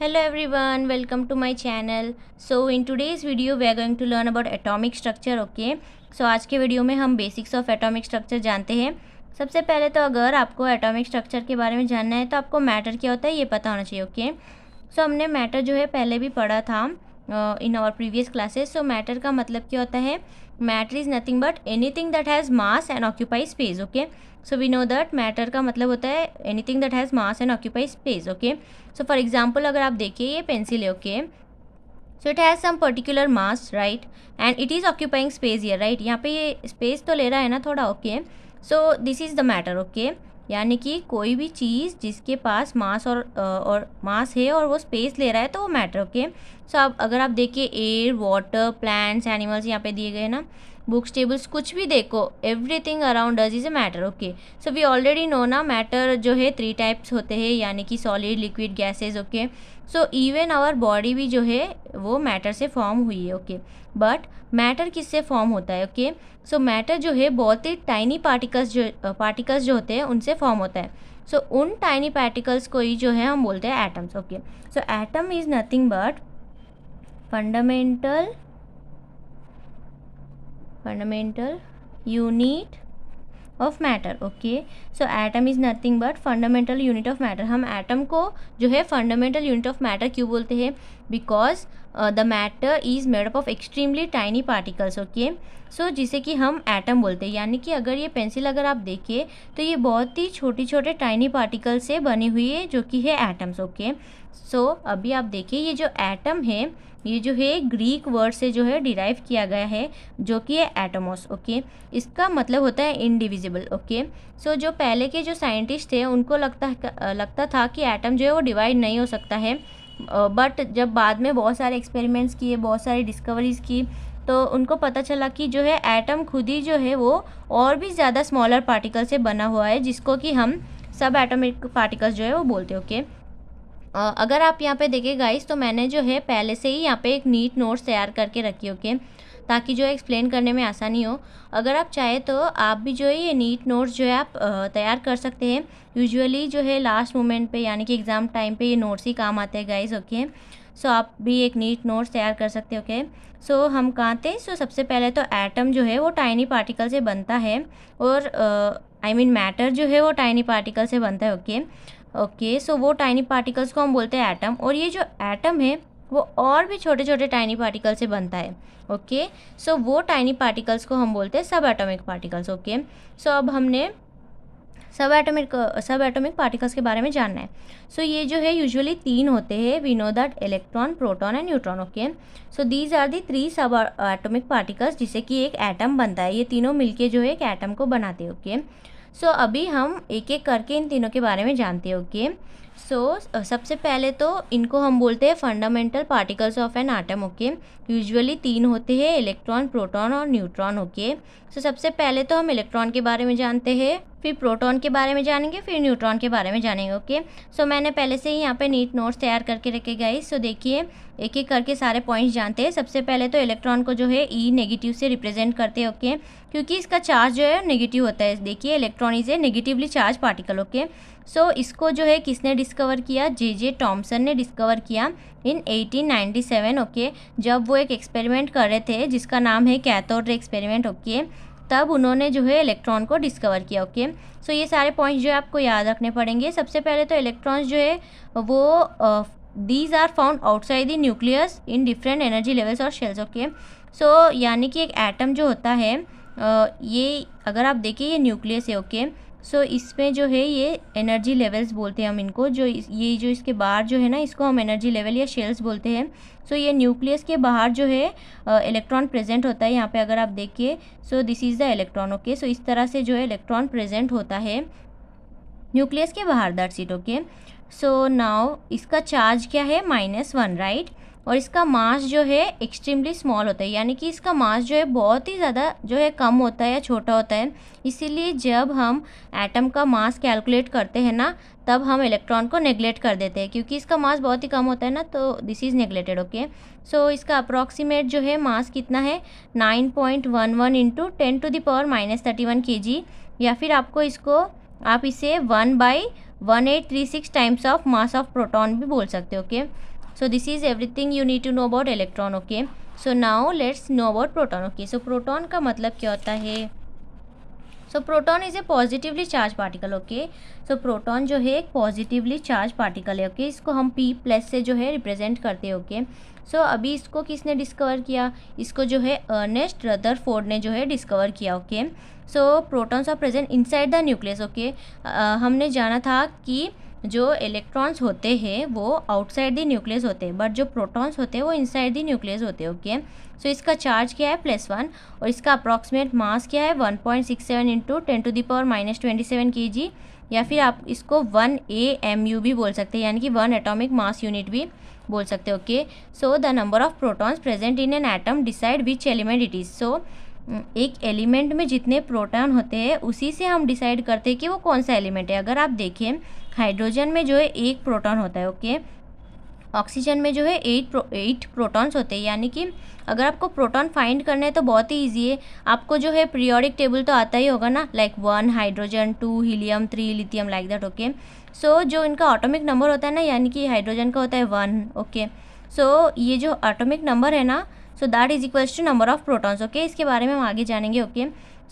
Hello everyone, welcome to my channel. So in today's video we are going to learn about atomic structure. Okay, so आज के video में हम basics of atomic structure जानते हैं. सबसे पहले तो अगर आपको एटॉमिक स्ट्रक्चर के बारे में जानना है तो आपको मैटर क्या होता है ये पता होना चाहिए. ओके, सो हमने मैटर जो है पहले भी पढ़ा था in our previous classes. So matter का मतलब क्या होता है? Matter is nothing but anything that has mass and occupy space. Okay, so we know that matter का मतलब होता है anything that has mass and occupy space. Okay, so for example अगर आप देखिए ये पेंसिल है. Okay, so it has some particular mass right and it is occupying space here right. यहाँ पे ये स्पेस तो ले रहा है ना थोड़ा. Okay, so this is the matter. Okay, यानी कि कोई भी चीज़ जिसके पास मास और मास है और वो स्पेस ले रहा है तो वो मैटर. ओके, सो अब अगर आप देखिए एयर, वाटर, प्लांट्स, एनिमल्स यहाँ पे दिए गए ना, बुक्स, टेबल्स, कुछ भी देखो, everything around us is a matter. Okay, so we already know ना मैटर जो है 3 टाइप्स होते हैं, यानी कि solid, liquid, gases. Okay, so even our body भी जो है वो मैटर से फॉर्म हुई है. ओके, बट मैटर किससे फॉर्म होता है? ओके, सो मैटर जो है बहुत ही टाइनी पार्टिकल्स जो होते हैं उनसे फॉर्म होता है. सो उन टाइनी पार्टिकल्स को ही जो है हम बोलते हैं atoms. Okay, so atom is nothing but fundamental unit of matter. Okay, so atom is nothing but fundamental unit of matter. हम एटम को जो है फंडामेंटल यूनिट ऑफ मैटर क्यों बोलते हैं? Because the matter is made up of extremely tiny particles. Okay, so जिसे कि हम एटम बोलते हैं. यानी कि अगर ये पेंसिल अगर आप देखिए तो ये बहुत ही छोटे छोटे टाइनी पार्टिकल से बनी हुई है जो कि है एटम्स. ओके, सो अभी आप देखिए ये जो एटम है ये जो है ग्रीक वर्ड से जो है डिराइव किया गया है जो कि है एटमोस. ओके, इसका मतलब होता है इनडिविजिबल. ओके, सो जो पहले के जो साइंटिस्ट थे उनको लगता था कि एटम जो है वो डिवाइड नहीं हो सकता है. बट जब बाद में बहुत सारे एक्सपेरिमेंट्स किए, बहुत सारी डिस्कवरीज की, तो उनको पता चला कि जो है एटम खुद ही जो है वो और भी ज़्यादा स्मॉलर पार्टिकल से बना हुआ है जिसको कि हम सब एटॉमिक पार्टिकल्स जो है वो बोलते हैं. ओके, अगर आप यहाँ पे देखें गाइस तो मैंने जो है पहले से ही यहाँ पे एक नीट नोट्स तैयार करके रखी. ओके, ताकि जो है एक्सप्लेन करने में आसानी हो. अगर आप चाहे तो आप भी जो है ये नीट नोट्स जो है आप तैयार कर सकते हैं. यूजुअली जो है लास्ट मोमेंट पे यानी कि एग्ज़ाम टाइम पे ये नोट्स ही काम आते हैं गाइस. ओके, सो आप भी एक नीट नोट्स तैयार कर सकते हो. ओके, सो हम कहाँ थे? सो सबसे पहले तो एटम जो है वो टाइनी पार्टिकल से बनता है और आई मीन मैटर जो है वो टाइनी पार्टिकल से बनता है. ओके, ओके, सो वो टाइनी पार्टिकल्स को हम बोलते हैं एटम. और ये जो एटम है वो और भी छोटे छोटे टाइनी पार्टिकल से बनता है. ओके, सो वो टाइनी पार्टिकल्स को हम बोलते हैं सब एटॉमिक पार्टिकल्स. ओके, सो अब हमने सब एटॉमिक पार्टिकल्स के बारे में जानना है. सो ये जो है यूजुअली 3 होते हैं. We know that electron, proton and neutron. Okay, so these are the 3 subatomic particles जिससे कि एक एटम बनता है. ये तीनों मिलके जो है एक एटम को बनाते हैं. ओके, सो अभी हम एक एक करके इन तीनों के बारे में जानते हैं. ओके, सो सबसे पहले तो इनको हम बोलते हैं fundamental particles of an atom. Okay, usually 3 होते हैं, इलेक्ट्रॉन, प्रोटॉन और न्यूट्रॉन. ओके, सो सबसे पहले तो हम इलेक्ट्रॉन के बारे में जानते हैं, फिर प्रोटॉन के बारे में जानेंगे, फिर न्यूट्रॉन के बारे में जानेंगे. ओके, सो मैंने पहले से ही यहाँ पे नीट नोट्स तैयार करके रखे गाइस. सो देखिए एक एक करके सारे पॉइंट्स जानते हैं. सबसे पहले तो इलेक्ट्रॉन को जो है ई नेगेटिव से रिप्रेजेंट करते हैं. ओके, क्योंकि इसका चार्ज जो है नेगेटिव होता है. देखिए electron is a negatively charge particle. Okay, so इसको जो है किसने डिस्कवर किया? जे टॉमसन ने डिस्कवर किया इन 1897. ओके, जब वो एक एक्सपेरिमेंट कर रहे थे जिसका नाम है कैथोड रे एक्सपेरिमेंट. ओके, तब उन्होंने जो है इलेक्ट्रॉन को डिस्कवर किया. ओके, सो ये सारे पॉइंट्स जो है आपको याद रखने पड़ेंगे. सबसे पहले तो इलेक्ट्रॉन्स जो है वो these are found outside the nucleus in different energy levels और शेल्स. ओके, सो यानी कि एक एटम जो होता है ये अगर आप देखिए ये न्यूक्लियस है. ओके, सो इसमें जो है ये एनर्जी लेवल्स बोलते हैं हम इनको. ये जो इसके बाहर जो है ना इसको हम एनर्जी लेवल या शेल्स बोलते हैं. सो ये न्यूक्लियस के बाहर जो है इलेक्ट्रॉन प्रेजेंट होता है. यहाँ पे अगर आप देखिए so this is the electron. Okay, so इस तरह से जो है इलेक्ट्रॉन प्रेजेंट होता है न्यूक्लियस के बाहर. That's it. Okay, so now इसका चार्ज क्या है? -1 राइट. और इसका मास जो है एक्सट्रीमली स्मॉल होता है, यानी कि इसका मास जो है बहुत ही ज़्यादा जो है कम होता है या छोटा होता है. इसीलिए जब हम एटम का मास कैलकुलेट करते हैं ना तब हम इलेक्ट्रॉन को नेगलेक्ट कर देते हैं क्योंकि इसका मास बहुत ही कम होता है ना, तो दिस इज़ नेगलेक्टेड. ओके, सो इसका अप्रॉक्सीमेट जो है मास कितना है? 9.11 इंटू 10⁻³ -31 kg. या फिर आप इसे 1/10 1836 times of mass of proton भी बोल सकते हो। Okay, so this is everything you need to know about electron. Okay, so now let's know about proton. Okay, so proton का मतलब क्या होता है? So proton is a positively charge particle. Okay, so proton जो है एक positively charge particle है। Okay, इसको हम P+ से जो है रिप्रेजेंट करते हैं। ओके, सो अभी इसको किसने डिस्कवर किया? इसको जो है अर्नेस्ट रदरफोर्ड ने जो है डिस्कवर किया। Okay, so protons are present inside the nucleus. Okay, हमने जाना था कि जो इलेक्ट्रॉन्स होते हैं वो आउटसाइड द न्यूक्लियस होते हैं, बट जो प्रोटॉन्स होते हैं वो इनसाइड द न्यूक्लियस होते हैं। ओके, सो इसका चार्ज क्या है? +1, और इसका अप्रॉक्सीमेट मास क्या है? 1.67 इंटू 10⁻⁻27 kg, या फिर आप इसको 1 AMU भी बोल सकते हैं, यानी कि 1 एटॉमिक मास यूनिट भी बोल सकते हो। Okay, so the number of protons present in an atom decide which element it is. So एक एलिमेंट में जितने प्रोटॉन होते हैं उसी से हम डिसाइड करते हैं कि वो कौन सा एलिमेंट है। अगर आप देखें, हाइड्रोजन में जो है 1 प्रोटॉन होता है। ओके, ऑक्सीजन में जो है 8 प्रोटॉन्स होते हैं, यानी कि अगर आपको प्रोटॉन फाइंड करना है तो बहुत ही ईजी है। आपको जो है पीरियोडिक टेबल तो आता ही होगा ना, like 1 hydrogen, 2 helium, 3 lithium, like that. Okay, so जो इनका एटॉमिक नंबर होता है ना, यानी कि हाइड्रोजन का होता है 1। ओके, सो ये जो एटॉमिक नंबर है ना, so that is equals to number of protons. Okay, इसके बारे में हम आगे जानेंगे। ओके,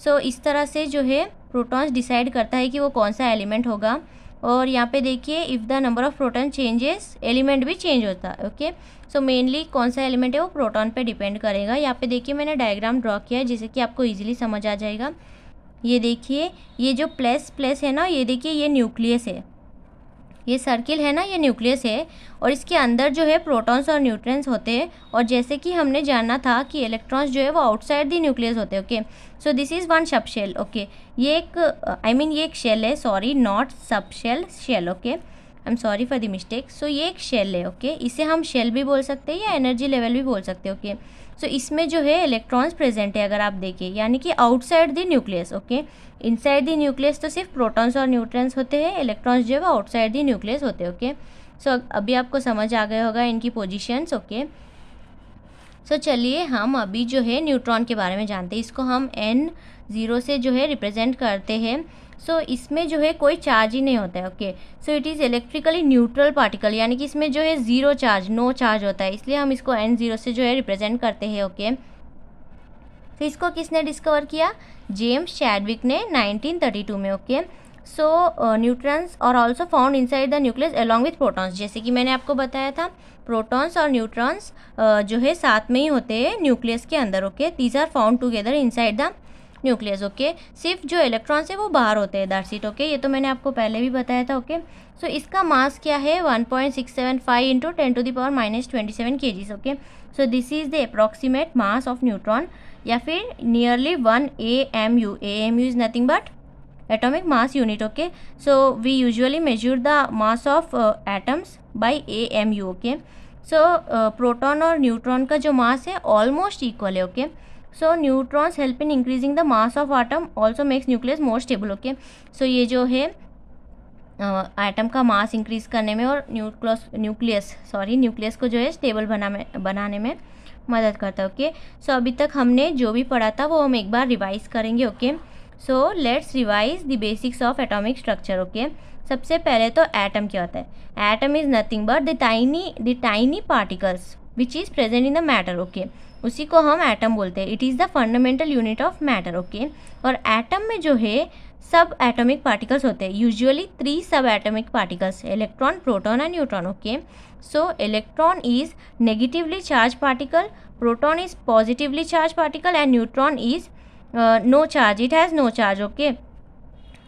सो इस तरह से जो है प्रोटॉन्स डिसाइड करता है कि वो कौन सा एलिमेंट होगा। और यहाँ पे देखिए, if the number of proton changes, element भी चेंज होता है। ओके, सो मेनली कौन सा एलिमेंट है वो प्रोटॉन पे डिपेंड करेगा। यहाँ पे देखिए मैंने डायग्राम ड्रॉ किया है जिससे कि आपको इजीली समझ आ जाएगा। ये देखिए, ये जो प्लस है ना, ये देखिए ये न्यूक्लियस है, ये सर्किल है ना, ये न्यूक्लियस है, और इसके अंदर जो है प्रोटॉन्स और न्यूट्रॉन्स होते हैं। और जैसे कि हमने जाना था कि इलेक्ट्रॉन्स जो है वो आउटसाइड द न्यूक्लियस होते हैं। Okay, so this is one sub shell. Okay, ये एक ये एक शेल है, sorry not sub shell, shell. Okay, I am sorry for the mistake. So ये एक शेल है। ओके, इसे हम शेल भी बोल सकते हैं या एनर्जी लेवल भी बोल सकते हैं। ओके, सो इसमें जो है इलेक्ट्रॉन्स प्रेजेंट है अगर आप देखें, यानी कि outside the nucleus. Okay, inside the nucleus तो सिर्फ प्रोटॉन्स और न्यूट्रॉन्स होते हैं, इलेक्ट्रॉन्स जो है वो आउटसाइड द न्यूक्लियस होते हैं। ओके, सो अभी आपको समझ आ गया होगा इनकी पोजीशंस। ओके, सो चलिए हम अभी जो है न्यूट्रॉन के बारे में जानते हैं। इसको हम N0 से जो है रिप्रेजेंट करते हैं। सो इसमें जो है कोई चार्ज ही नहीं होता है। Okay, so it is electrically neutral particle, यानी कि इसमें जो है ज़ीरो चार्ज, नो चार्ज होता है, इसलिए हम इसको N0 से जो है रिप्रेजेंट करते हैं। ओके, तो इसको किसने डिस्कवर किया? जेम्स चैडविक ने 1932 में। Okay, so neutrons are also found inside the nucleus along with protons. जैसे कि मैंने आपको बताया था, प्रोटॉन्स और न्यूट्रॉन्स जो है साथ में ही होते हैं न्यूक्लियस के अंदर। Okay, these are found together inside the nucleus. Okay, सिर्फ जो इलेक्ट्रॉन्स है वो बाहर होते हैं, दैट्स इट। ओके, ये तो मैंने आपको पहले भी बताया था। ओके, सो इसका मास क्या है? 1.675 into 10⁻⁻27 kg। Okay, so this is the approximate mass of neutron, या फिर nearly 1 AMU। AMU is nothing but atomic mass unit. Okay, so we usually measure the mass of atoms by AMU. Okay, so proton और neutron का जो mass है almost equal है। Okay, so neutrons help in increasing the mass of atom, also makes nucleus more stable. Okay, so ये जो है atom का मास increase करने में और न्यूक्लियस को जो है स्टेबल बनाने में मदद करता है। ओके, सो अभी तक हमने जो भी पढ़ा था वो हम एक बार रिवाइज करेंगे। Okay, so let's revise the basics of atomic structure. Okay, सबसे पहले तो एटम क्या होता है? Atom is nothing but the tiny particles which is present in the matter. Okay, उसी को हम एटम बोलते हैं। It is the fundamental unit of matter. Okay, और एटम में जो है सब एटॉमिक पार्टिकल्स होते हैं, usually 3 subatomic particles, electron, proton and neutron. Okay, so electron is negatively charge particle, proton is positively charge particle and neutron is no charge, it has no charge. Okay,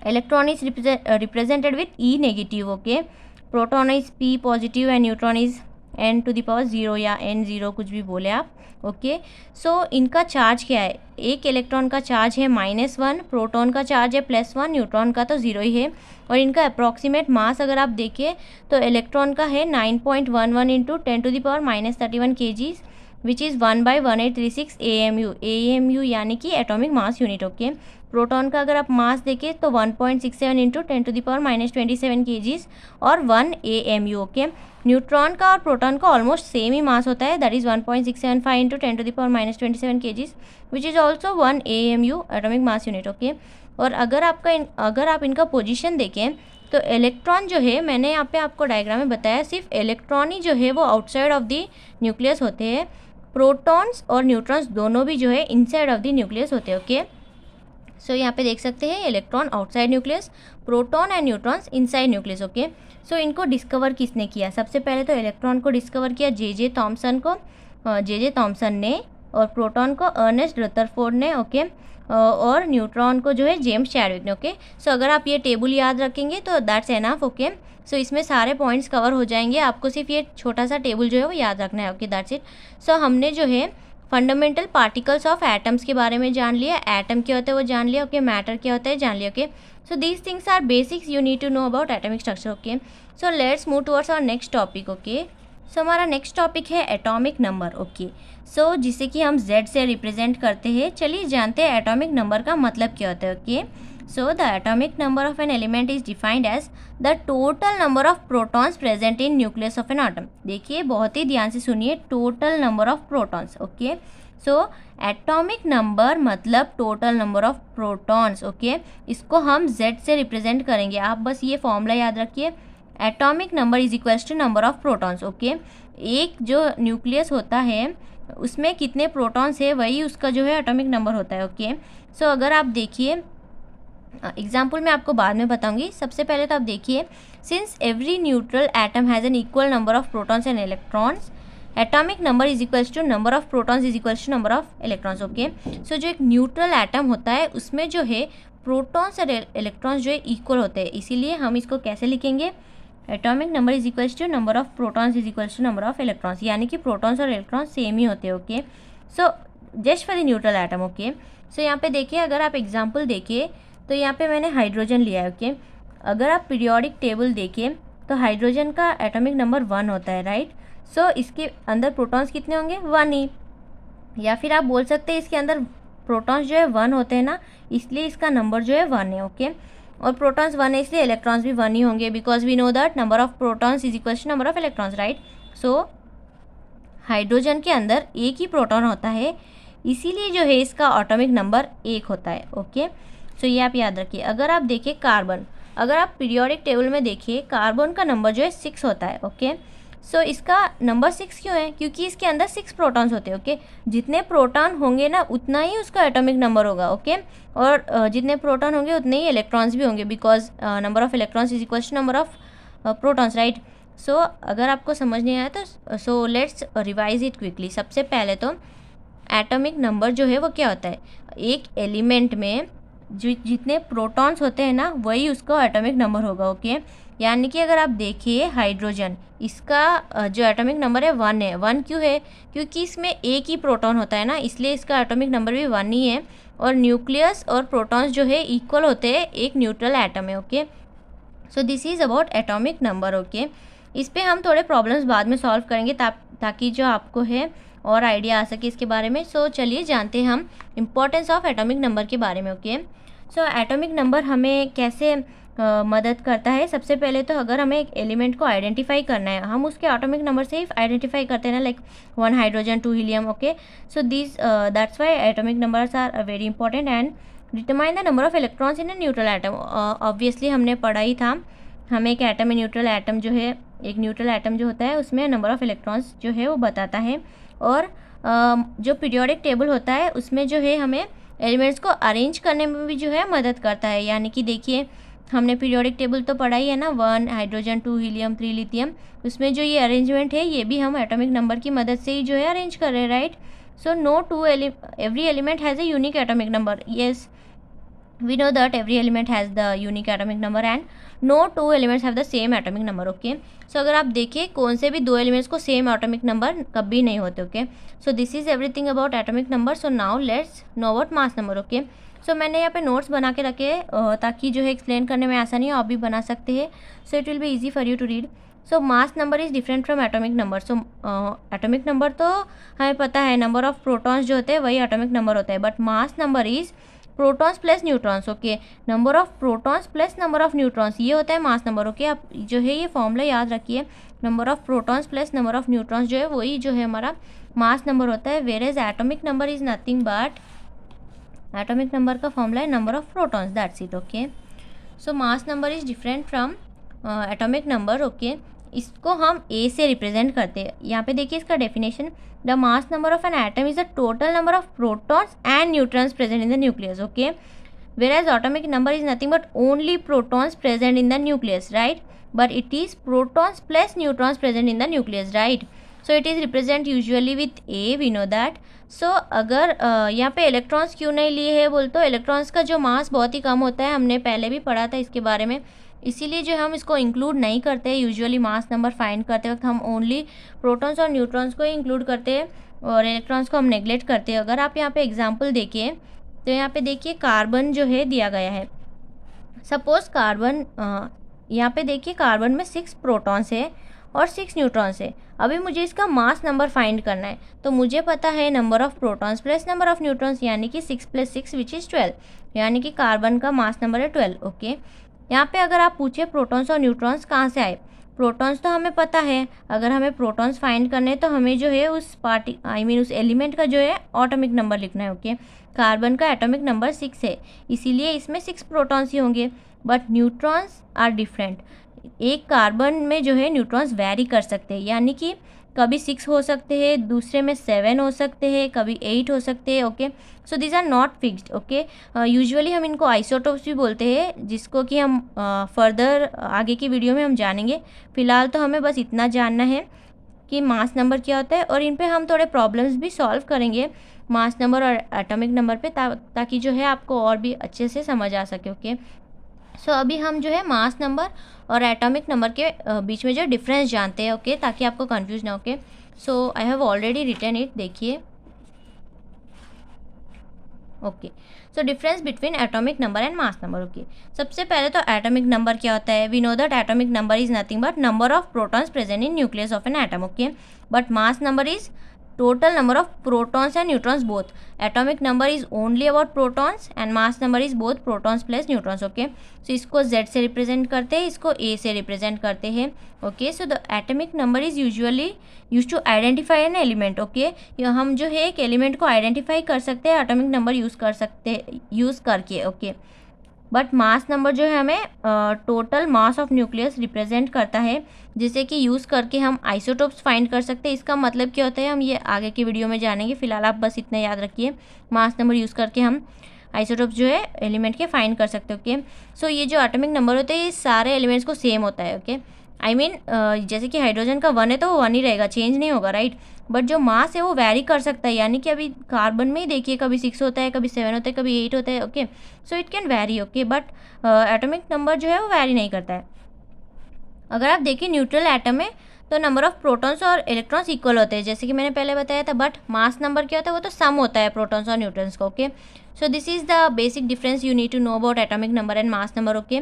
electron is represented with E negative. Okay, proton is P positive and neutron is n⁻0 या n0, कुछ भी बोले आप। Okay, सो इनका charge क्या है? एक electron का चार्ज है -1, प्रोटॉन का चार्ज है +1, न्यूट्रॉन का तो 0 ही है। और इनका अप्रॉक्सीमेट मास अगर आप देखें तो इलेक्ट्रॉन का है 9.11 into 10⁻31 kg, which is 1/1836 AMU। AMU यानी कि atomic mass unit. Okay, proton का अगर आप मास देखें तो 1.67 इंटू 10⁻⁻27 kg और 1 AMU। ओके, न्यूट्रॉन का और प्रोटॉन का ऑलमोस्ट सेम ही मास होता है, that is 1.675 into 10⁻⁻27 kg, which is also 1 AMU atomic mass unit. Okay, और अगर आप इनका पोजीशन देखें तो इलेक्ट्रॉन जो है, मैंने यहाँ पे आपको डायग्राम में बताया, सिर्फ इलेक्ट्रॉन ही जो है वो आउटसाइड ऑफ द न्यूक्लियस होते हैं, प्रोटॉन्स और न्यूट्रॉन्स दोनों भी जो है इनसाइड ऑफ द न्यूक्लियस होते हैं। ओके, सो यहाँ पे देख सकते हैं electron outside nucleus, proton and neutrons inside nucleus. Okay, so इनको डिस्कवर किसने किया? सबसे पहले तो इलेक्ट्रॉन को डिस्कवर किया जे थॉम्सन ने, और प्रोटॉन को अर्नेस्ट रदरफोर्ड ने। ओके, और न्यूट्रॉन को जो है जेम्स चैडविक ने। ओके, सो अगर आप ये टेबल याद रखेंगे तो दैट्स एनफ। ओके, सो इसमें सारे पॉइंट्स कवर हो जाएंगे, आपको सिर्फ ये छोटा सा टेबल जो है वो याद रखना है। Okay, that's it. सो हमने जो है फंडामेंटल पार्टिकल्स ऑफ एटम्स के बारे में जान लिया, एटम क्या होता है वो जान लिया। ओके, मैटर क्या होता है जान लिया। Okay, so these things are basics you need to know about atomic structure. Okay, so let's move towards our next topic. Okay, so हमारा नेक्स्ट टॉपिक है एटॉमिक नंबर। ओके, सो जिसे कि हम Z से रिप्रेजेंट करते हैं। चलिए जानते हैं एटॉमिक नंबर का मतलब क्या होता है। Okay, so the atomic number of an element is defined as the total number of protons present in nucleus of an atom. देखिए बहुत ही ध्यान से सुनिए, total number of protons. Okay, so atomic number मतलब total number of protons. Okay, इसको हम Z से रिप्रेजेंट करेंगे। आप बस ये फॉर्मूला याद रखिए, atomic number is equals to number of protons. Okay, एक जो न्यूक्लियस होता है उसमें कितने प्रोटॉन्स है वही उसका जो है एटॉमिक नंबर होता है। ओके, सो अगर आप देखिए एग्जाम्पल मैं आपको बाद में बताऊंगी। सबसे पहले तो आप देखिए, since every neutral atom has an equal number of protons and electrons, atomic number is equals to number of protons is equals to number of electrons. Okay, so जो एक न्यूट्रल एटम होता है उसमें जो है प्रोटॉन्स और electrons जो है इक्वल होते हैं, इसीलिए हम इसको कैसे लिखेंगे? Atomic number is equals to number of protons is equals to number of electrons, यानी कि प्रोटॉन्स और इलेक्ट्रॉन्स सेम ही होते हैं। Okay, so just for the neutral atom. Okay, so यहाँ पे देखिए, अगर आप एग्जांपल देखिए तो यहाँ पे मैंने हाइड्रोजन लिया है। ओके, अगर आप पीरियोडिक टेबल देखें तो हाइड्रोजन का एटॉमिक नंबर 1 होता है, राइट। सो इसके अंदर प्रोटॉन्स कितने होंगे? 1 ही, या फिर आप बोल सकते हैं इसके अंदर प्रोटॉन्स जो है 1 होते हैं ना, इसलिए इसका नंबर जो है 1 है। ओके, और प्रोटॉन्स 1 है इसलिए इलेक्ट्रॉन्स भी 1 ही होंगे, because we know that number of protons is equal to number of electrons, right. So hydrogen के अंदर एक ही प्रोटॉन होता है, इसीलिए जो है इसका एटॉमिक नंबर 1 होता है। ओके, सो ये आप याद रखिए। अगर आप देखिए कार्बन, अगर आप पीरियोडिक टेबल में देखिए कार्बन का नंबर जो है 6 होता है। ओके, सो इसका नंबर 6 क्यों है? क्योंकि इसके अंदर 6 प्रोटॉन्स होते हैं। ओके, जितने प्रोटॉन होंगे ना उतना ही उसका एटॉमिक नंबर होगा। ओके, और जितने प्रोटॉन होंगे उतने ही इलेक्ट्रॉन्स भी होंगे, because number of electrons is equal to number of protons, right. So अगर आपको समझ नहीं आया तो so let's revise it quickly. सबसे पहले तो एटॉमिक नंबर जो है वो क्या होता है? एक एलिमेंट में जितने प्रोटॉन्स होते हैं ना वही उसका एटॉमिक नंबर होगा। ओके, यानी कि अगर आप देखिए हाइड्रोजन, इसका जो एटॉमिक नंबर है 1 है। 1 क्यों है? क्योंकि इसमें एक ही प्रोटॉन होता है ना, इसलिए इसका एटॉमिक नंबर भी 1 ही है। और न्यूक्लियस और प्रोटॉन्स जो है इक्वल होते हैं एक न्यूट्रल एटम है। Okay, so this is about atomic number. Okay, इस पर हम थोड़े प्रॉब्लम्स बाद में सॉल्व करेंगे ताकि जो आपको है और आइडिया आ सके इसके बारे में। सो चलिए जानते हैं हम इम्पोर्टेंस ऑफ एटॉमिक नंबर के बारे में। ओके, सो एटॉमिक नंबर हमें कैसे मदद करता है? सबसे पहले तो अगर हमें एक एलिमेंट को आइडेंटिफाई करना है, हम उसके एटॉमिक नंबर से ही आइडेंटिफाई करते हैं ना, like 1 hydrogen 2 helium. Okay, so this that's why atomic numbers are very important and determine the number of electrons in a neutral atom. Obviously हमने पढ़ा ही था, हमें एक एटम में न्यूट्रल एटम जो है, एक न्यूट्रल एटम जो होता है उसमें नंबर ऑफ इलेक्ट्रॉन्स जो है वो बताता है। और जो पीरियोडिक टेबल होता है उसमें जो है हमें एलिमेंट्स को अरेंज करने में भी जो है मदद करता है। यानी कि देखिए हमने पीरियोडिक टेबल तो पढ़ा ही है ना, 1 हाइड्रोजन 2 हीलियम 3 लिथियम, उसमें जो ये अरेंजमेंट है ये भी हम एटॉमिक नंबर की मदद से ही जो है अरेंज कर रहे हैं, right. So every element has a unique atomic number. Yes, we know that every element has the unique atomic number and no two elements have the same atomic number. Okay, so अगर आप देखिए कौन से भी 2 elements को same atomic number कभी नहीं होते। Okay, so this is everything about atomic number. So now let's know about mass number. Okay, so मैंने यहाँ पे नोट्स बना के रखे ताकि जो है एक्सप्लेन करने में आसानी हो, आप भी बना सकते हैं। So it will be easy for you to read. So mass number is different from atomic number. So atomic number तो हमें पता है, नंबर ऑफ प्रोटॉन्स जो होते हैं वही एटॉमिक नंबर होता है, but mass number is protons plus neutrons. Okay, number of protons plus number of neutrons, ये होता है मास नंबर। ओके, आप जो है ये फॉर्मूला याद रखिए, number of protons plus number of neutrons जो है वही जो है हमारा मास नंबर होता है। Whereas atomic number is nothing but, atomic number का फॉर्मूला है number of protons, that's it. Okay, so mass number is different from atomic number, okay. इसको हम ए से रिप्रेजेंट करते हैं। यहाँ पे देखिए इसका definition, the mass number of an atom is the total number of protons and neutrons present in the nucleus, okay. Whereas atomic number is nothing but only protons present in the nucleus, right? But it is protons plus neutrons present in the nucleus, right? So it is represent usually with A, we know that. So अगर यहाँ पे electrons क्यों नहीं लिए है बोल तो electrons का जो मास बहुत ही कम होता है, हमने पहले भी पढ़ा था इसके बारे में, इसीलिए जो हम इसको इंक्लूड नहीं करते हैं। यूजुअली मास नंबर फाइंड करते वक्त हम ओनली प्रोटॉन्स और न्यूट्रॉन्स को ही इंक्लूड करते हैं और इलेक्ट्रॉन्स को हम नेग्लेक्ट करते हैं। अगर आप यहाँ पे एग्जाम्पल देखिए तो यहाँ पे देखिए कार्बन जो है दिया गया है। सपोज कार्बन, यहाँ पे देखिए कार्बन में 6 प्रोटॉन्स है और 6 न्यूट्रॉन्स है। अभी मुझे इसका मास नंबर फाइंड करना है, तो मुझे पता है number of protons plus number of neutrons, यानी कि 6 + 6 विच इज़ 12, यानी कि कार्बन का मास नंबर है 12, ओके। यहाँ पे अगर आप पूछे प्रोटॉन्स और न्यूट्रॉन्स कहाँ से आए, प्रोटॉन्स तो हमें पता है, अगर हमें प्रोटॉन्स फाइंड करने हैं तो हमें जो है उस उस एलिमेंट का जो है एटॉमिक नंबर लिखना है, ओके। कार्बन का एटॉमिक नंबर 6 है, इसीलिए इसमें 6 प्रोटॉन्स ही होंगे। But neutrons are different. एक कार्बन में जो है न्यूट्रॉन्स वैरी कर सकते हैं, यानी कि कभी 6 हो सकते हैं, दूसरे में 7 हो सकते हैं, कभी 8 हो सकते हैं, okay. So these are not fixed, okay. Usually हम इनको आइसोटोप्स भी बोलते हैं, जिसको कि हम फर्दर आगे की वीडियो में हम जानेंगे। फिलहाल तो हमें बस इतना जानना है कि मास नंबर क्या होता है, और इन पे हम थोड़े प्रॉब्लम्स भी सॉल्व करेंगे मास नंबर और एटॉमिक नंबर पे, ताकि जो है आपको और भी अच्छे से समझ आ सके, ओके। सो अभी हम जो है मास नंबर और एटॉमिक नंबर के बीच में जो डिफरेंस जानते हैं, ओके, ताकि आपको कंफ्यूज ना, okay. So I have already written it, देखिए, okay. So difference between atomic number and mass number, okay. सबसे पहले तो एटॉमिक नंबर क्या होता है, we know that atomic number is nothing but number of protons present in nucleus of an atom, okay. But mass number is total number of protons and neutrons both. Atomic number is only about protons and mass number is both protons plus neutrons, okay. So इसको Z से represent करते हैं, इसको A से represent करते हैं, okay. So the atomic number is usually used to identify an element, okay. हम जो है एक एलिमेंट को आइडेंटिफाई कर सकते हैं एटॉमिक नंबर यूज़ करके, ओके। बट मास नंबर जो है हमें total mass of nucleus represent करता है, जिसे कि यूज़ करके हम आइसोटोप्स फाइंड कर सकते हैं। इसका मतलब क्या होता है हम ये आगे की वीडियो में जानेंगे, फिलहाल आप बस इतना याद रखिए, मास नंबर यूज़ करके हम आइसोटोप्स जो है एलिमेंट के फाइंड कर सकते हैं, ओके। सो ये जो एटॉमिक नंबर होते हैं ये सारे एलिमेंट्स को सेम होता है, ओके। आई मीन जैसे कि हाइड्रोजन का 1 है तो वो 1 ही रहेगा, चेंज नहीं होगा, राइट। बट जो मास है वो वैरी कर सकता है, यानी कि अभी कार्बन में ही देखिए कभी 6 होता है, कभी 7 होता है, कभी 8 होता है, okay. So it can vary, okay. But atomic number जो है वो वैरी नहीं करता है। अगर आप देखिए न्यूट्रल एटम में तो नंबर ऑफ प्रोटॉन्स और इलेक्ट्रॉन्स इक्वल होते हैं, जैसे कि मैंने पहले बताया था। बट मास नंबर क्या होता है, वो तो सम होता है प्रोटॉन्स और न्यूट्रॉन्स का, okay. So this is the basic difference you need to know about atomic number and mass number, okay.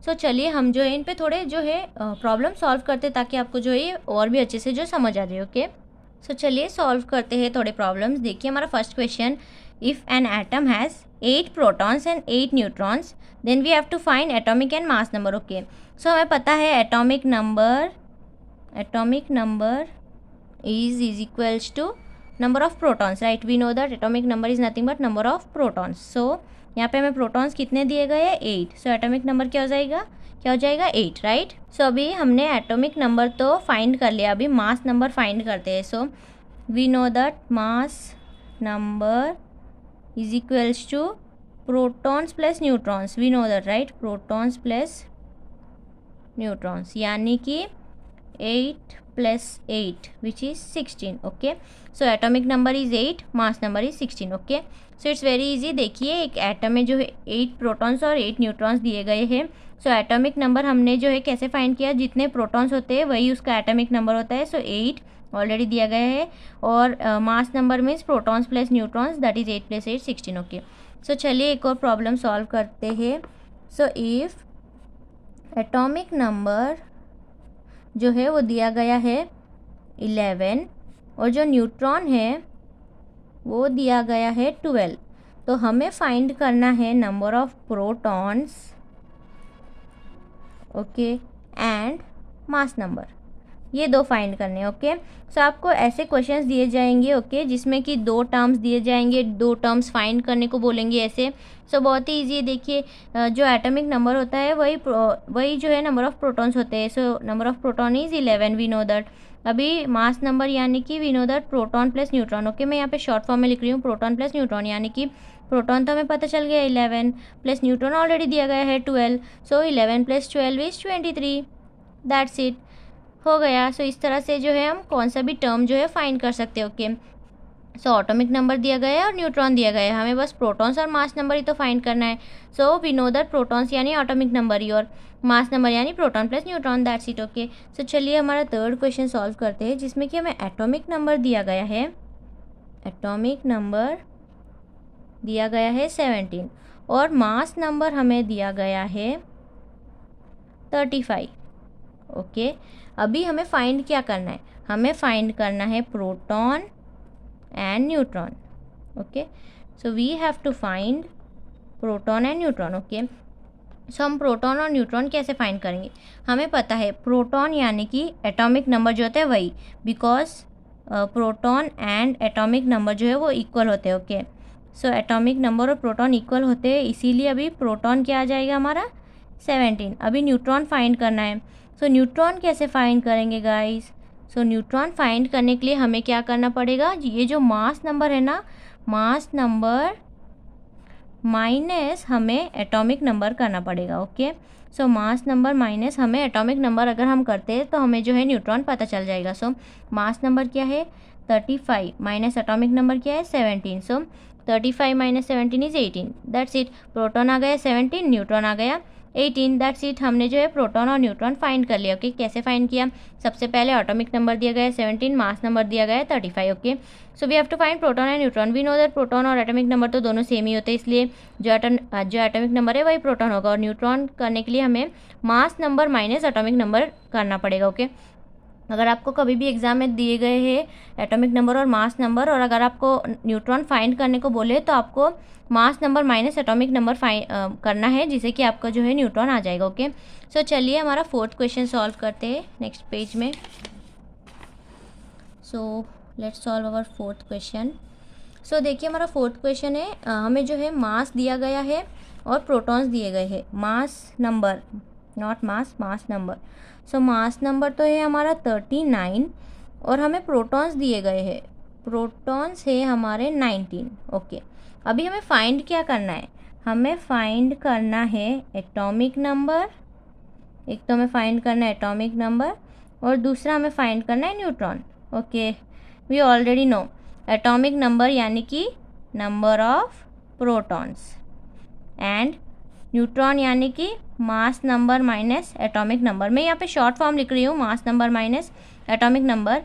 So चलिए हम जो है इन पे थोड़े जो है प्रॉब्लम सॉल्व करते हैं, ताकि आपको जो है ये और भी अच्छे से जो समझ आ जाए, ओके। सो चलिए सॉल्व करते हैं थोड़े प्रॉब्लम्स। देखिए हमारा first question, if an atom has 8 protons and 8 neutrons then we have to find atomic and mass number, okay. So हमें पता है atomic number is equals to number of protons, right? We know that atomic number is nothing but number of protons. So यहाँ पे हमें protons कितने दिए गए हैं, 8. सो एटॉमिक नंबर क्या हो जाएगा 8, राइट। सो अभी हमने एटॉमिक नंबर तो फाइंड कर लिया, अभी मास नंबर फाइंड करते हैं। So we know that mass number is equals to protons plus neutrons, we know that, right. Protons plus neutrons, यानी कि 8 + 8 which is 16, okay. So atomic number is 8, mass number is 16, okay. So it's very easy। देखिए एक atom में जो है 8 protons और 8 neutrons दिए गए हैं। सो एटॉमिक नंबर हमने जो है कैसे फाइंड किया, जितने प्रोटॉन्स होते हैं वही उसका एटॉमिक नंबर होता है। सो 8 ऑलरेडी दिया गया है, और mass number means protons plus neutrons, that is 8 + 8 16, okay. So चलिए एक और प्रॉब्लम सॉल्व करते हैं। सो इफ़ एटॉमिक नंबर जो है वो दिया गया है 11 और जो न्यूट्रॉन है वो दिया गया है 12, तो हमें फाइंड करना है number of protons, okay, and mass number. ये 2 फाइंड करने हैं। ओके, सो आपको ऐसे क्वेश्चंस दिए जाएंगे ओके, जिसमें कि 2 टर्म्स दिए जाएंगे, 2 टर्म्स फाइंड करने को बोलेंगे ऐसे। सो बहुत ही ईजी है। देखिए जो एटॉमिक नंबर होता है वही जो है नंबर ऑफ प्रोटॉन्स होते हैं। So number of proton is 11, we know that. अभी मास नंबर यानी कि we know that proton plus neutron. Okay, मैं यहाँ पे शॉर्ट फॉर्म में लिख रही हूँ, प्रोटॉन प्लस न्यूट्रॉन, यानी कि प्रोटॉन तो हमें पता चल गया 11 प्लस न्यूट्रॉन ऑलरेडी दिया गया है 12। सो 11 प्लस 12 इज 23। दैट्स इट, हो गया। सो इस तरह से जो है हम कौन सा भी टर्म जो है फाइंड कर सकते हैं। ओके, सो एटॉमिक नंबर दिया गया है और न्यूट्रॉन दिया गया है, हमें बस प्रोटॉन्स और मास नंबर ही तो फाइंड करना है। So we know that protons यानी एटॉमिक नंबर ही, और मास नंबर यानी proton plus neutron. That's it. Okay, so चलिए हमारा थर्ड क्वेश्चन सॉल्व करते हैं, जिसमें कि हमें एटॉमिक नंबर दिया गया है, एटॉमिक नंबर दिया गया है 17 और मास नंबर हमें दिया गया है 35। ओके, अभी हमें फाइंड क्या करना है, हमें फाइंड करना है proton and neutron. Okay, so we have to find proton and neutron. Okay, so हम प्रोटॉन और न्यूट्रॉन कैसे फाइंड करेंगे, हमें पता है प्रोटॉन यानी कि एटॉमिक नंबर जो होता है वही, because proton and atomic number जो है वो इक्वल होते हैं। ओके, सो एटॉमिक नंबर और प्रोटॉन इक्वल होते हैं, इसीलिए अभी प्रोटॉन क्या आ जाएगा हमारा 17। अभी न्यूट्रॉन फाइंड करना है। सो न्यूट्रॉन कैसे फाइंड करेंगे गाइस, सो न्यूट्रॉन फाइंड करने के लिए हमें क्या करना पड़ेगा, ये जो मास नंबर है ना, मास नंबर माइनस हमें एटॉमिक नंबर करना पड़ेगा। Okay, so mass number minus हमें एटॉमिक नंबर अगर हम करते हैं तो हमें जो है न्यूट्रॉन पता चल जाएगा। सो मास नंबर क्या है 35 माइनस एटॉमिक नंबर क्या है 17। So 35 minus 17 is 18। That's it, proton आ गया 17, न्यूट्रॉन आ गया 18। दैट्स इट, हमने जो है प्रोटॉन और न्यूट्रॉन फाइंड कर लिया। ओके, कैसे फाइंड किया, सबसे पहले एटॉमिक नंबर दिया गया है 17, मास नंबर दिया गया है 35। Okay, so we have to find proton and neutron. We know that proton और एटॉमिक नंबर तो दोनों सेम ही होते हैं, इसलिए जो एटॉमिक नंबर है वही प्रोटॉन होगा, और न्यूट्रॉन करने के लिए हमें मास नंबर माइनस एटॉमिक नंबर करना पड़ेगा। ओके, अगर आपको कभी भी एग्जाम में दिए गए हैं एटॉमिक नंबर और मास नंबर, और अगर आपको न्यूट्रॉन फाइंड करने को बोले तो आपको मास नंबर माइनस एटॉमिक नंबर करना है, जिससे कि आपका जो है न्यूट्रॉन आ जाएगा। ओके, सो चलिए हमारा फोर्थ क्वेश्चन सॉल्व करते हैं नेक्स्ट पेज में। So let's solve our fourth question. So देखिए हमारा फोर्थ क्वेश्चन है, हमें जो है मास दिया गया है और प्रोटॉन्स दिए गए हैं, mass number not mass, mass number. So mass number तो है हमारा 39 और हमें प्रोटॉन्स दिए गए हैं, प्रोटॉन्स है हमारे 19। ओके, अभी हमें फाइंड क्या करना है, हमें फाइंड करना है एटॉमिक नंबर, एक तो हमें फाइंड करना है एटॉमिक नंबर और दूसरा हमें फाइंड करना है neutron. Okay, we already know atomic number यानी कि number of protons and neutron यानी कि mass number minus atomic number. मैं यहाँ पे शॉर्ट फॉर्म लिख रही हूँ, mass number minus atomic number,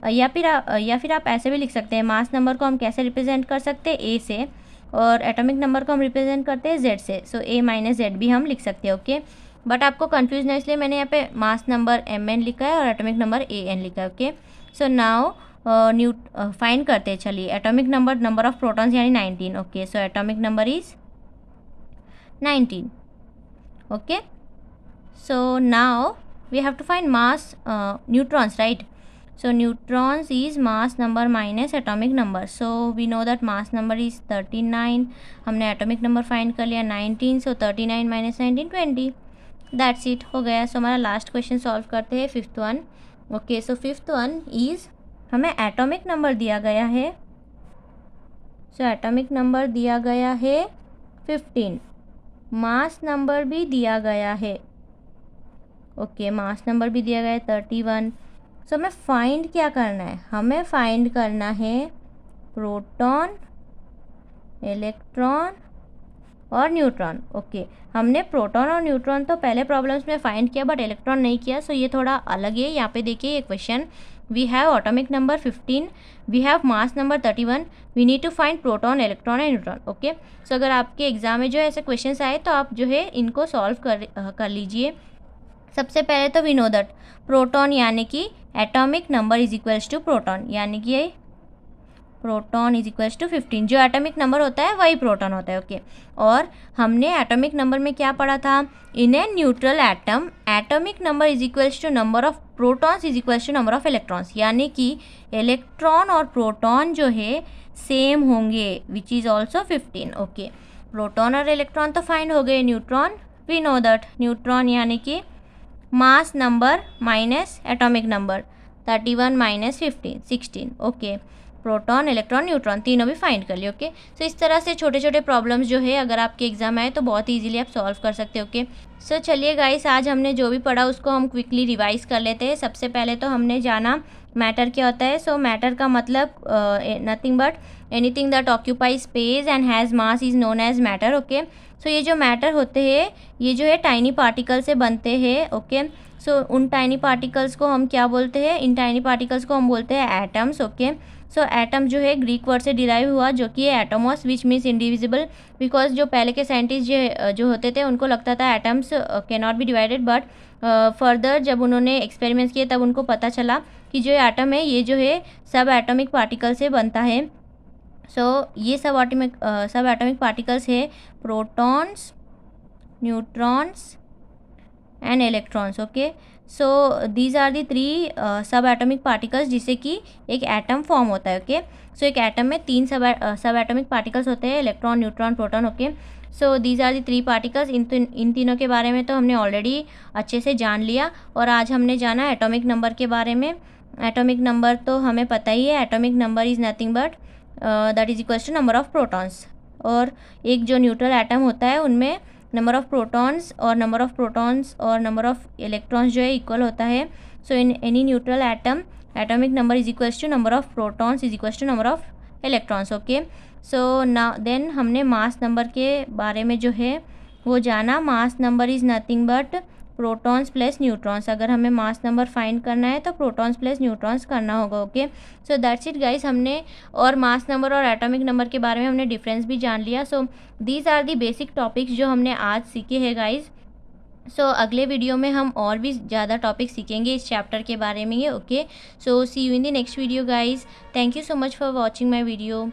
या फिर आप ऐसे भी लिख सकते हैं। मास नंबर को हम कैसे रिप्रेजेंट कर सकते हैं, ए से, और एटॉमिक नंबर को हम रिप्रेजेंट करते हैं जेड से। सो ए माइनस जेड भी हम लिख सकते हैं। ओके, बट आपको कन्फ्यूज नहीं, इसलिए मैंने यहाँ पे मास नंबर एम एन लिखा है और एटॉमिक नंबर ए एन लिखा है। ओके, सो नाउ फाइंड करते हैं, चलिए atomic number, number of protons यानी 19। Okay, so atomic number is 19. Okay, so now we have to find mass neutrons, right? So neutrons is mass number minus atomic number. So we know that mass number is 39, हमने atomic number find कर लिया 19, so 39 minus 19 20. That's it, हो गया। So हमारा last question solve करते हैं, fifth one. Okay, so fifth one is हमें atomic number दिया गया है, so atomic number दिया गया है 15, मास नंबर भी दिया गया है। ओके, मास नंबर भी दिया गया है 31। सो हमें फाइंड क्या करना है, हमें फाइंड करना है प्रोटॉन, इलेक्ट्रॉन और न्यूट्रॉन। ओके, हमने प्रोटॉन और न्यूट्रॉन तो पहले प्रॉब्लम्स में फाइंड किया, बट इलेक्ट्रॉन नहीं किया। सो ये थोड़ा अलग है। यहाँ पे देखिए ये question, we have atomic number 15, we have mass number 31, we need to find proton, electron and neutron. Okay, so अगर आपके एग्जाम में जो है ऐसे क्वेश्चंस आए तो आप जो है इनको सॉल्व कर लीजिए। सबसे पहले तो वी नो दैट प्रोटॉन यानी कि atomic number is equals to proton, यानी कि प्रोटॉन इज इक्वल्स टू 15। जो एटॉमिक नंबर होता है वही प्रोटॉन होता है, ओके। और हमने एटॉमिक नंबर में क्या पढ़ा था, in a neutral atom atomic number is equals to number of protons is equals to number of electrons, यानी कि इलेक्ट्रॉन और प्रोटॉन जो है सेम होंगे, which is also 15, okay. Proton और इलेक्ट्रॉन तो फाइंड हो गए, neutron we know that neutron यानी कि mass number minus atomic number 31 minus 15 16, okay. Proton electron neutron तीनों भी फाइंड कर लिए, ओके। सो इस तरह से छोटे छोटे प्रॉब्लम्स जो है अगर आपके एग्जाम आए तो बहुत इजीली आप सॉल्व कर सकते हो, ओके। सो चलिए गाइस, आज हमने जो भी पढ़ा उसको हम क्विकली रिवाइज कर लेते हैं। सबसे पहले तो हमने जाना मैटर क्या होता है। सो मैटर का मतलब nothing but anything that occupy space and has mass is known as matter, okay. So ये जो मैटर होते हैं ये जो है टाइनी पार्टिकल से बनते हैं, ओके। सो उन टाइनी पार्टिकल्स को हम क्या बोलते हैं, इन टाइनी पार्टिकल्स को हम बोलते हैं एटम्स, ओके। सो एटम जो है ग्रीक वर्ड से डिराइव हुआ जो कि है एटोमॉस विच मीन्स इंडिविजिबल, बिकॉज जो पहले के साइंटिस्ट जो होते थे उनको लगता था atoms can not be divided, but further जब उन्होंने एक्सपेरिमेंट्स किए तब उनको पता चला कि जो एटम है ये जो है सब एटॉमिक पार्टिकल से बनता है। सो ये सब एटॉमिक पार्टिकल्स है protons, neutrons and electrons, okay. So these are the 3 subatomic particles जिससे कि एक एटम फॉर्म होता है, ओके। सो एक एटम में 3 सब एटॉमिक पार्टिकल्स होते हैं, electron, neutron, proton, okay. So these are the 3 particles. इन तीनों के बारे में तो हमने ऑलरेडी अच्छे से जान लिया, और आज हमने जाना एटॉमिक नंबर के बारे में। एटॉमिक नंबर तो हमें पता ही है, atomic number is nothing but that is equals to number of protons. और एक जो न्यूट्रल एटम होता है उनमें नंबर ऑफ़ प्रोटॉन्स और नंबर ऑफ़ इलेक्ट्रॉन्स जो है इक्वल होता है। So in any neutral atom atomic number is equals to number of protons is equals to number of electrons, okay. So ना देन हमने मास नंबर के बारे में जो है वो जाना। मास number is nothing but protons plus neutrons. अगर हमें मास नंबर फाइंड करना है तो प्रोटॉन्स प्लस न्यूट्रॉन्स करना होगा, okay. So that's it guys. हमने और मास नंबर और एटॉमिक नंबर के बारे में हमने डिफरेंस भी जान लिया। So these are the basic topics जो हमने आज सीखे हैं गाइस। सो अगले वीडियो में हम और भी ज़्यादा टॉपिक सीखेंगे इस चैप्टर के बारे में, ये okay. So see you in the next video guys. Thank you so much for watching my video.